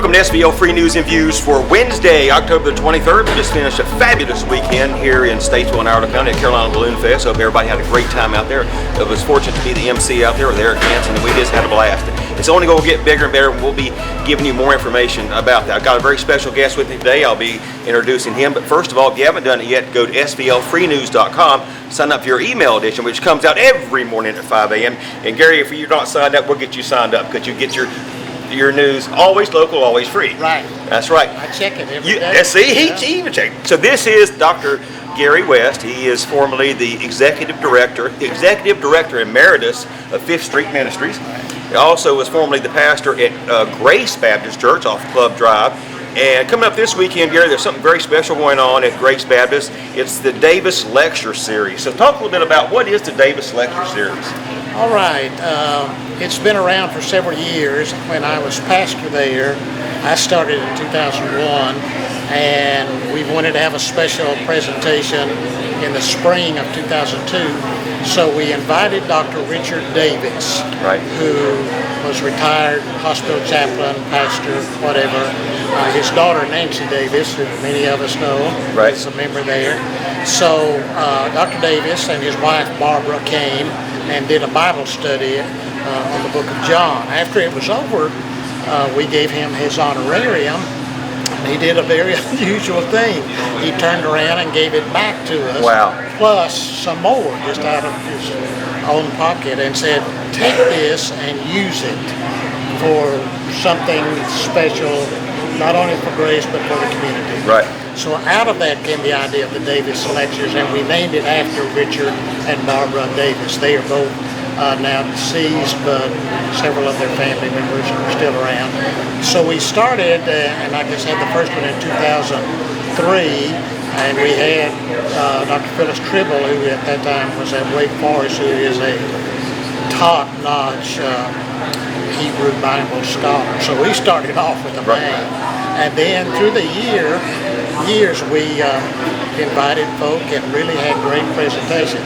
Welcome to SVL Free News and Views for Wednesday, October the 23rd. We just finished a fabulous weekend here in Statesville and Howard County at Carolina Balloon Fest. Hope everybody had a great time out there. I was fortunate to be the MC out there with Eric Hansen, and we just had a blast. It's only going to get bigger and better, and we'll be giving you more information about that. I've got a very special guest with me today. I'll be introducing him. But first of all, if you haven't done it yet, go to svlfreenews.com, sign up for your email edition, which comes out every morning at 5 a.m. And Gary, if you're not signed up, we'll get you signed up because you get your news always local, always free. Right. That's right. I check it every day. See, he even checked. So this is Dr. Gary West. He is formerly the Executive Director Emeritus of Fifth Street Ministries. He also was formerly the pastor at Grace Baptist Church off Club Drive. And coming up this weekend, Gary, there's something very special going on at Grace Baptist. It's the Davis Lecture Series. So talk a little bit about what is the Davis Lecture Series. All right. It's been around for several years. When I was pastor there, I started in 2001, and we wanted to have a special presentation in the spring of 2002. So we invited Dr. Richard Davis, who was retired hospital chaplain, pastor, whatever. His daughter Nancy Davis, who many of us know, is a member there. So Dr. Davis and his wife Barbara came and did a Bible study on the book of John. After it was over, we gave him his honorarium. He did a very unusual thing. He turned around and gave it back to us, plus some more, just out of his own pocket, and said, take this and use it for something special, not only for Grace, but for the community. Right. So out of that came the idea of the Davis Lectures, and we named it after Richard and Barbara Davis. They are both now deceased, but several of their family members are still around. So we started, and I just had the first one in 2003, and we had Dr. Phyllis Tribble, who at that time was at Wake Forest, who is a top-notch Hebrew Bible scholar. So we started off with a bang. And then through the years we invited folk and really had great presentations.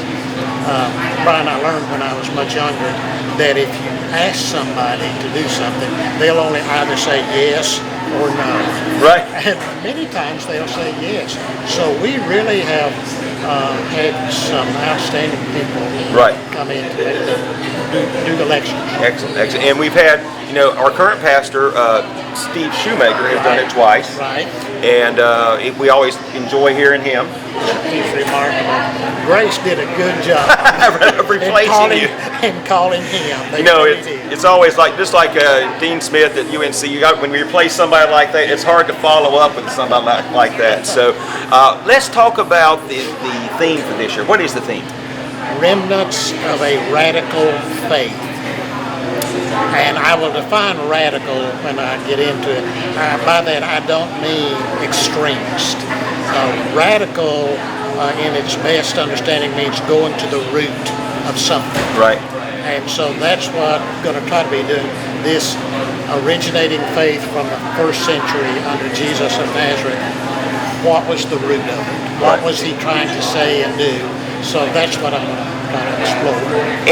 Brian, I learned when I was much younger that if you ask somebody to do something, they'll only either say yes or no. Right. And many times they'll say yes. So we really have had some outstanding people come in to do the lectures. Excellent, excellent. And we've had, our current pastor, Steve Shoemaker, has done it twice. Right. And we always enjoy hearing him. He's remarkable. Grace did a good job of replacing you. And calling him. It's always like, just like Dean Smith at UNC, when we replace somebody like that, it's hard to follow up with somebody like that. So let's talk about the theme for this year. What is the theme? Remnants of a Radical Faith. And I will define radical when I get into it. By that I don't mean extremist. Radical in its best understanding means going to the root of something. Right. And so that's what I'm going to try to be doing. This originating faith from the first century under Jesus of Nazareth. What was the root of it? What was he trying to say and do? So that's what I'm going to try to explore.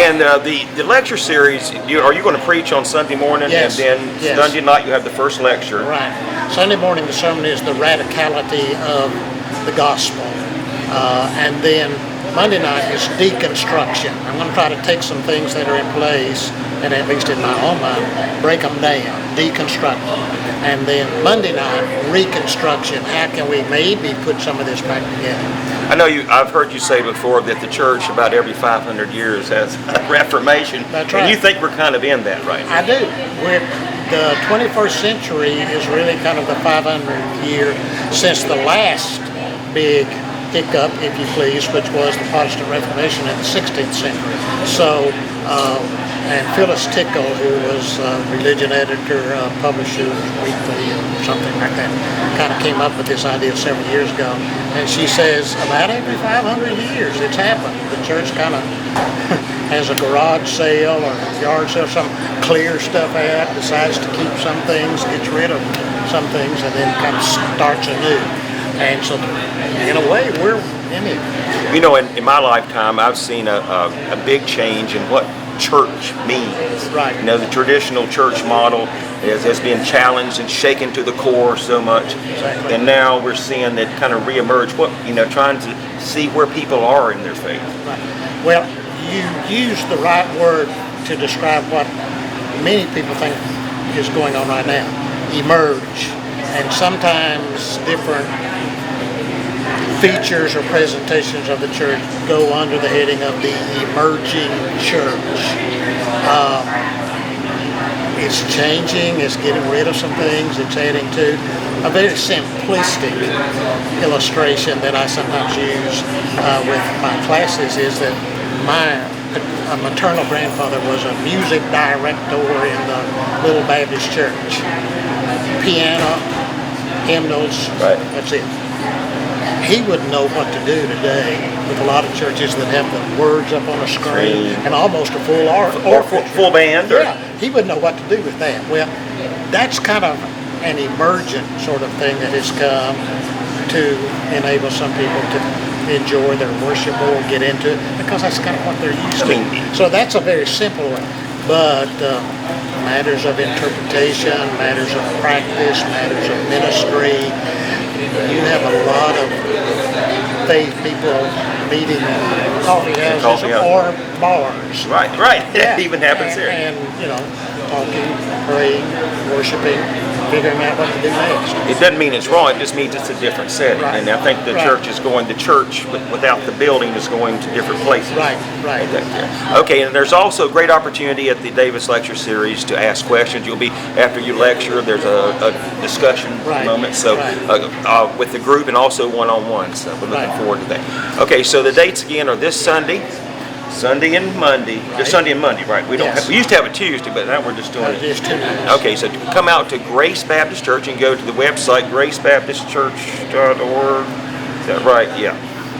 And the lecture series, are you going to preach on Sunday morning? Yes. And then Sunday night you have the first lecture. Right. Sunday morning the sermon is the radicality of the gospel. And then Monday night is deconstruction. I'm going to try to take some things that are in place, and at least in my own mind, break them down, deconstruct them. And then Monday night, reconstruction. How can we maybe put some of this back together? I know I've heard you say before that the church about every 500 years has a reformation. That's right. And you think we're kind of in that right now. I do. The 21st century is really kind of the 500th year since the last big hiccup, if you please, which was the Protestant Reformation in the 16th century. So, and Phyllis Tickle, who was religion editor, publisher, weekly, or something like that, kind of came up with this idea several years ago. And she says, about every 500 years it's happened. The church kind of has a garage sale or a yard sale, clears stuff out, decides to keep some things, gets rid of some things, and then kind of starts anew. And so, in a way, we're in it. In my lifetime, I've seen a big change in what church means. Right. You know, the traditional church model has been challenged and shaken to the core so much. Exactly. And now we're seeing it kind of reemerge, trying to see where people are in their faith. Right. Well, you used the right word to describe what many people think is going on right now. Emerge. And sometimes different features or presentations of the church go under the heading of the emerging church. It's changing, it's getting rid of some things, it's adding to a very simplistic illustration that I sometimes use with my classes is that my maternal grandfather was a music director in the Little Baptist Church. Piano, hymnals, right. That's it. He wouldn't know what to do today with a lot of churches that have the words up on a screen and almost a full full band. Yeah, he wouldn't know what to do with that. Well, that's kind of an emergent sort of thing that has come to enable some people to enjoy their worship more, get into it, because that's kind of what they're used to. So that's a very simple one. But matters of interpretation, matters of practice, matters of ministry, you have a lot of faith people meeting in coffee houses or bars. Right. Yeah. It even happens there. And, talking, praying, worshiping, figuring out what to do next. It doesn't mean it's wrong, it just means it's a different setting. Right. And I think the church is going, the church without the building is going to different places. Right. Okay, and there's also a great opportunity at the Davis Lecture Series to ask questions. You'll be, after you lecture, there's a discussion moment. So with the group and also one-on-one. So we're looking forward to that. Okay, so the dates again are this Sunday and Monday. Just Sunday and Monday, right? We used to have a Tuesday, but now we're just doing it. Just 2 days. Okay, so come out to Grace Baptist Church and go to the website gracebaptistchurch.org. Is that right? Yeah.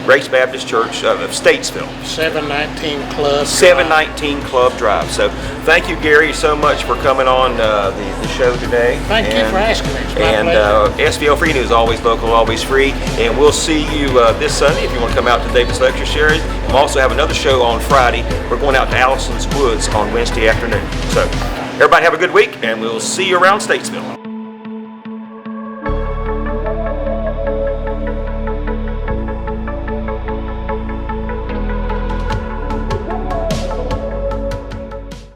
Grace Baptist Church of Statesville. 719 Club. 719 Club Drive. So thank you, Gary, so much for coming on the show today. Thank you for asking me. It's my pleasure. SVL Free News, always local, always free. And we'll see you this Sunday if you want to come out to Davis Lecture Series. We'll also have another show on Friday. We're going out to Allison's Woods on Wednesday afternoon. So everybody have a good week, and we'll see you around Statesville.